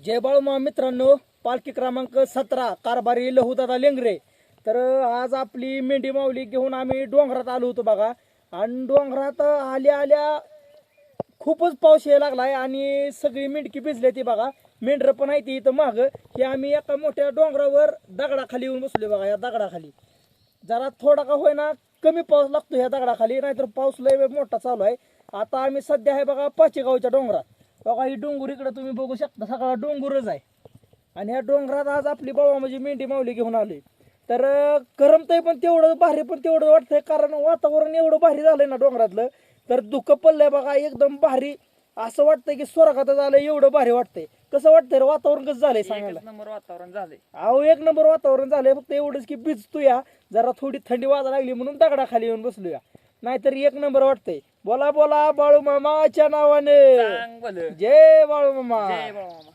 जय बाळूमामा मित्रांनो, पालखी क्रमांक 17 कारभारी लहूदादा लेंगरे. तर आज आपली मेंढी माऊली घेऊन आम्ही डोंगरात आलो होतो बघा. आणि डोंगरात आल्या आल्या खूपच पाऊस यायला लागलाय आणि सगळी मेंढकी भिजली ती बघा. मेंढरं पण आहे ती इथं माग. की आम्ही एका मोठ्या डोंगरावर दगडाखाली येऊन बसलोय बघा. या दगडाखाली जरा थोडा का होईना कमी पाऊस लागतो ह्या दगडाखाली, नाहीतर पाऊस लय मोठा चालू आहे. आता आम्ही सध्या आहे बघा पाचेगावच्या डोंगरात. बघा ही डोंगर इकडे तुम्ही बघू शकता, सगळा डोंगरच आहे. आणि ह्या डोंगरात आज आपली बाबा म्हणजे मेंढी माऊली घेऊन आली. तर करमतंय पण तेवढं भारी पण तेवढं वाटतंय, कारण वातावरण एवढं भारी झालंय ना डोंगरातलं. तर दुःख पडलंय बघा एकदम भारी. असं वाटतंय की स्वर्गात झालंय, एवढं भारी वाटतंय. कसं वाटतंय रे वातावरण, कसं झालंय सांगायला? नंबर वातावरण झालंय. अहो एक नंबर वातावरण झालंय. फक्त एवढंच की भिजतो या, जरा थोडी थंडी वाजायला लागली म्हणून दगडाखाली येऊन बसलोया. नाहीतर एक नंबर वाटतंय. बोला बोला बाळूमामाच्या नावाने चांग भलं. जय बाळूमामा. जय बाळूमामा.